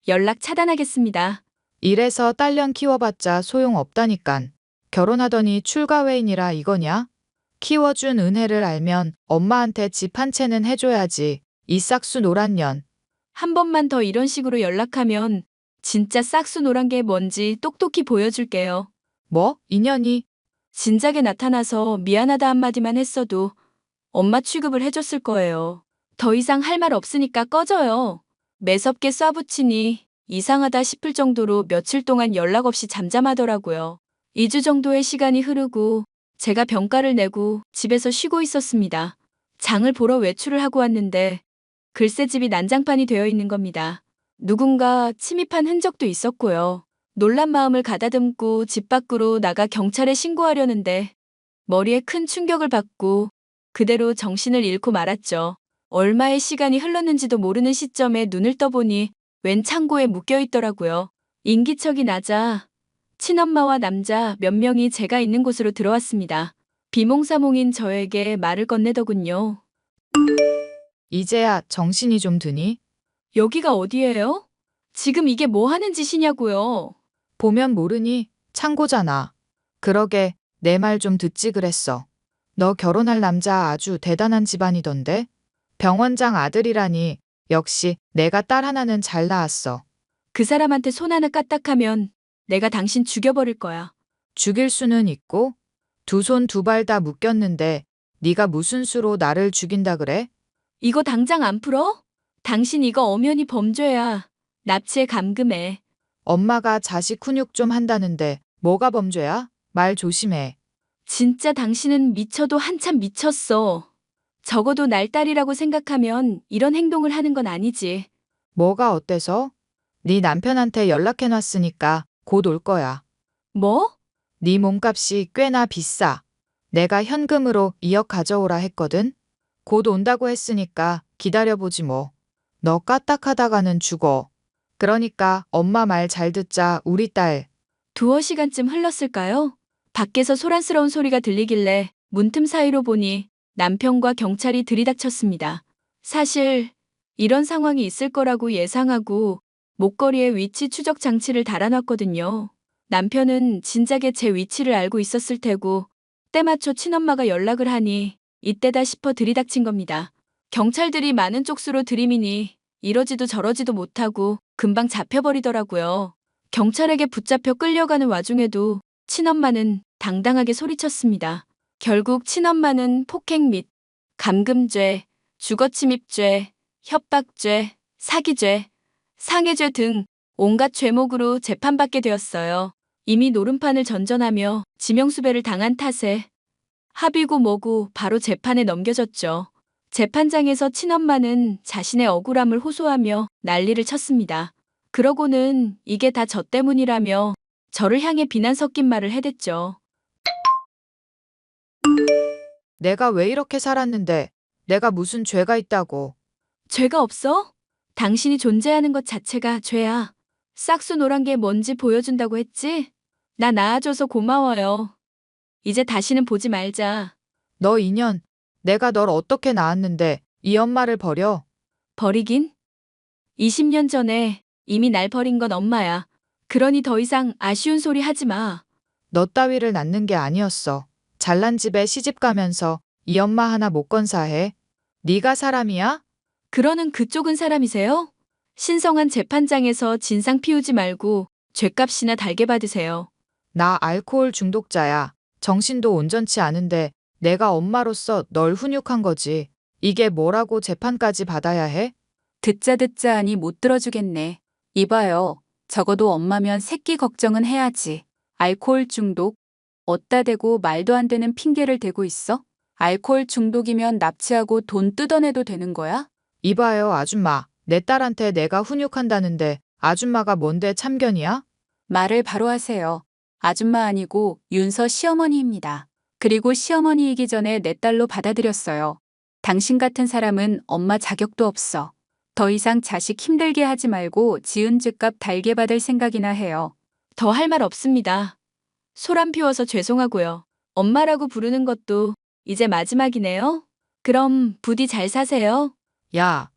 S4: 연락 차단하겠습니다.
S2: 이래서 딸년 키워봤자 소용없다니깐. 결혼하더니 출가회인이라 이거냐? 키워준 은혜를 알면 엄마한테 집 한 채는 해줘야지. 이 싹수 노란 년.
S4: 한 번만 더 이런 식으로 연락하면 진짜 싹수노란 게 뭔지 똑똑히 보여줄게요.
S2: 뭐? 인연이?
S4: 진작에 나타나서 미안하다 한마디만 했어도 엄마 취급을 해줬을 거예요. 더 이상 할 말 없으니까 꺼져요. 매섭게 쏴붙이니 이상하다 싶을 정도로 며칠 동안 연락 없이 잠잠하더라고요. 2주 정도의 시간이 흐르고 제가 병가를 내고 집에서 쉬고 있었습니다. 장을 보러 외출을 하고 왔는데 글쎄 집이 난장판이 되어 있는 겁니다. 누군가 침입한 흔적도 있었고요. 놀란 마음을 가다듬고 집 밖으로 나가 경찰에 신고하려는데 머리에 큰 충격을 받고 그대로 정신을 잃고 말았죠. 얼마의 시간이 흘렀는지도 모르는 시점에 눈을 떠보니 웬 창고에 묶여 있더라고요. 인기척이 나자 친엄마와 남자 몇 명이 제가 있는 곳으로 들어왔습니다. 비몽사몽인 저에게 말을 건네더군요.
S2: 이제야 정신이 좀 드니?
S4: 여기가 어디예요? 지금 이게 뭐 하는 짓이냐고요.
S2: 보면 모르니? 창고잖아. 그러게 내 말 좀 듣지 그랬어. 너 결혼할 남자 아주 대단한 집안이던데? 병원장 아들이라니 역시 내가 딸 하나는 잘 낳았어.
S4: 그 사람한테 손 하나 까딱하면 내가 당신 죽여버릴 거야.
S2: 죽일 수는 있고 두 손 두 발 다 묶였는데 네가 무슨 수로 나를 죽인다 그래?
S4: 이거 당장 안 풀어? 당신 이거 엄연히 범죄야. 납치에 감금해.
S2: 엄마가 자식 훈육 좀 한다는데 뭐가 범죄야? 말 조심해.
S4: 진짜 당신은 미쳐도 한참 미쳤어. 적어도 날 딸이라고 생각하면 이런 행동을 하는 건 아니지.
S2: 뭐가 어때서? 네 남편한테 연락해놨으니까 곧 올 거야.
S4: 뭐?
S2: 네 몸값이 꽤나 비싸. 내가 현금으로 2억 가져오라 했거든. 곧 온다고 했으니까 기다려보지 뭐. 너 까딱하다가는 죽어. 그러니까 엄마 말 잘 듣자 우리 딸.
S4: 두어 시간쯤 흘렀을까요? 밖에서 소란스러운 소리가 들리길래 문틈 사이로 보니 남편과 경찰이 들이닥쳤습니다. 사실 이런 상황이 있을 거라고 예상하고 목걸이에 위치 추적 장치를 달아놨거든요. 남편은 진작에 제 위치를 알고 있었을 테고 때맞춰 친엄마가 연락을 하니 이때다 싶어 들이닥친 겁니다. 경찰들이 많은 쪽수로 들이미니 이러지도 저러지도 못하고 금방 잡혀버리더라고요. 경찰에게 붙잡혀 끌려가는 와중에도 친엄마는 당당하게 소리쳤습니다. 결국 친엄마는 폭행 및 감금죄, 주거침입죄, 협박죄, 사기죄, 상해죄 등 온갖 죄목으로 재판받게 되었어요. 이미 노름판을 전전하며 지명수배를 당한 탓에 합의고 뭐고 바로 재판에 넘겨졌죠. 재판장에서 친엄마는 자신의 억울함을 호소하며 난리를 쳤습니다. 그러고는 이게 다 저 때문이라며 저를 향해 비난 섞인 말을 해댔죠.
S2: 내가 왜 이렇게 살았는데 내가 무슨 죄가 있다고.
S4: 죄가 없어? 당신이 존재하는 것 자체가 죄야. 싹수 노란 게 뭔지 보여준다고 했지? 나 낳아줘서 고마워요. 이제 다시는 보지 말자.
S2: 너 인연. 내가 널 어떻게 낳았는데 이 엄마를 버려?
S4: 버리긴? 20년 전에 이미 날 버린 건 엄마야. 그러니 더 이상 아쉬운 소리 하지 마.
S2: 너 따위를 낳는 게 아니었어. 잘난 집에 시집 가면서 이 엄마 하나 못 건사해. 네가 사람이야?
S4: 그러는 그쪽은 사람이세요? 신성한 재판장에서 진상 피우지 말고 죗값이나 달게 받으세요.
S2: 나 알코올 중독자야. 정신도 온전치 않은데 내가 엄마로서 널 훈육한 거지. 이게 뭐라고 재판까지 받아야 해?
S5: 듣자 듣자 하니 못 들어주겠네. 이봐요. 적어도 엄마면 새끼 걱정은 해야지. 알코올 중독? 어따 대고 말도 안 되는 핑계를 대고 있어? 알코올 중독이면 납치하고 돈 뜯어내도 되는 거야?
S2: 이봐요, 아줌마. 내 딸한테 내가 훈육한다는데 아줌마가 뭔데 참견이야?
S5: 말을 바로 하세요. 아줌마 아니고 윤서 시어머니입니다. 그리고 시어머니이기 전에 내 딸로 받아들였어요. 당신 같은 사람은 엄마 자격도 없어. 더 이상 자식 힘들게 하지 말고 지은 죗값 달게 받을 생각이나 해요.
S4: 더 할 말 없습니다. 소란 피워서 죄송하고요. 엄마라고 부르는 것도 이제 마지막이네요. 그럼 부디 잘 사세요.
S2: 야,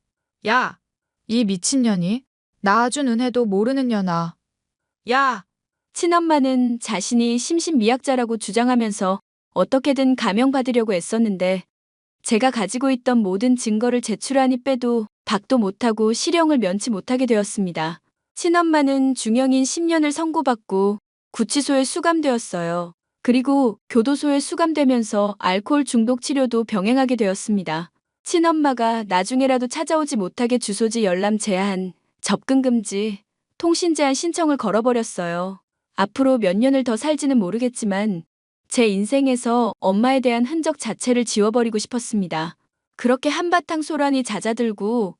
S2: 야, 이 미친년이? 낳아준 은혜도 모르는 년아. 야!
S4: 친엄마는 자신이 심신미약자라고 주장하면서 어떻게든 감형받으려고 애썼는데 제가 가지고 있던 모든 증거를 제출하니 빼도 박도 못하고 실형을 면치 못하게 되었습니다. 친엄마는 중형인 10년을 선고받고 구치소에 수감되었어요. 그리고 교도소에 수감되면서 알코올 중독 치료도 병행하게 되었습니다. 친엄마가 나중에라도 찾아오지 못하게 주소지 열람 제한, 접근 금지, 통신 제한 신청을 걸어버렸어요. 앞으로 몇 년을 더 살지는 모르겠지만 제 인생에서 엄마에 대한 흔적 자체를 지워버리고 싶었습니다. 그렇게 한바탕 소란이 잦아들고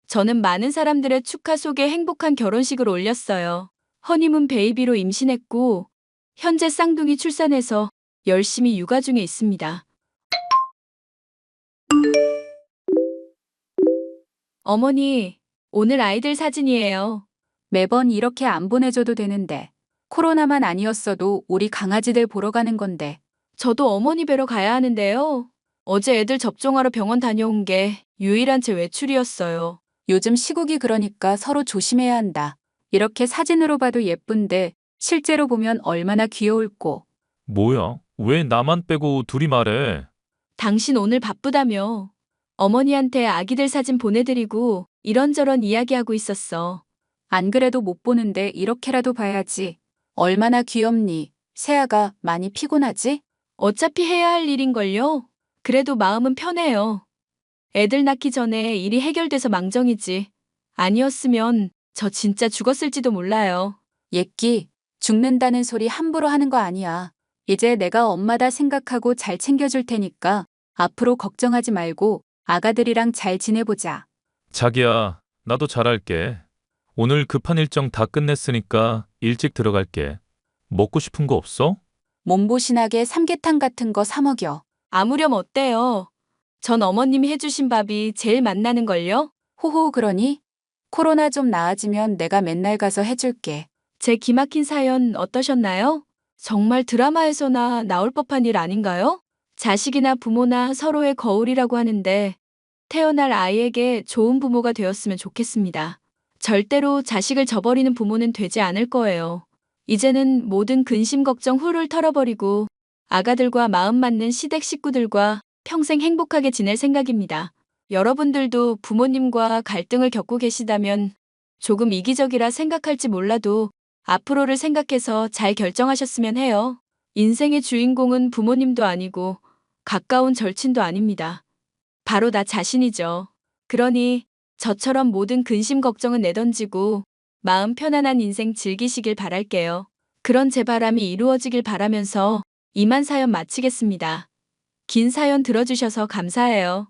S4: 저는 많은 사람들의 축하 속에 행복한 결혼식을 올렸어요. 허니문 베이비로 임신했고 현재 쌍둥이 출산해서 열심히 육아 중에 있습니다. 어머니, 오늘 아이들 사진이에요.
S5: 매번 이렇게 안 보내줘도 되는데. 코로나만 아니었어도 우리 강아지들 보러 가는 건데.
S4: 저도 어머니 뵈러 가야 하는데요. 어제 애들 접종하러 병원 다녀온 게 유일한 제 외출이었어요.
S5: 요즘 시국이 그러니까 서로 조심해야 한다. 이렇게 사진으로 봐도 예쁜데 실제로 보면 얼마나 귀여울꼬.
S6: 뭐야? 왜 나만 빼고 둘이 말해?
S4: 당신 오늘 바쁘다며. 어머니한테 아기들 사진 보내드리고 이런저런 이야기하고 있었어.
S5: 안 그래도 못 보는데 이렇게라도 봐야지. 얼마나 귀엽니? 세아가 많이 피곤하지?
S4: 어차피 해야 할 일인걸요? 그래도 마음은 편해요. 애들 낳기 전에 일이 해결돼서 망정이지. 아니었으면 저 진짜 죽었을지도 몰라요.
S5: 예끼, 죽는다는 소리 함부로 하는 거 아니야. 이제 내가 엄마다 생각하고 잘 챙겨줄 테니까 앞으로 걱정하지 말고 아가들이랑 잘 지내보자.
S6: 자기야, 나도 잘할게. 오늘 급한 일정 다 끝냈으니까 일찍 들어갈게. 먹고 싶은 거 없어?
S5: 몸보신하게 삼계탕 같은 거 사 먹여.
S4: 아무렴 어때요? 전 어머님이 해주신 밥이 제일 맛나는걸요?
S5: 호호 그러니? 코로나 좀 나아지면 내가 맨날 가서 해줄게.
S4: 제 기막힌 사연 어떠셨나요? 정말 드라마에서나 나올 법한 일 아닌가요? 자식이나 부모나 서로의 거울이라고 하는데 태어날 아이에게 좋은 부모가 되었으면 좋겠습니다. 절대로 자식을 저버리는 부모는 되지 않을 거예요. 이제는 모든 근심 걱정 훌훌 털어버리고 아가들과 마음 맞는 시댁 식구들과 평생 행복하게 지낼 생각입니다. 여러분들도 부모님과 갈등을 겪고 계시다면 조금 이기적이라 생각할지 몰라도 앞으로를 생각해서 잘 결정하셨으면 해요. 인생의 주인공은 부모님도 아니고 가까운 절친도 아닙니다. 바로 나 자신이죠. 그러니 저처럼 모든 근심 걱정은 내던지고 마음 편안한 인생 즐기시길 바랄게요. 그런 제 바람이 이루어지길 바라면서 이만 사연 마치겠습니다. 긴 사연 들어주셔서 감사해요.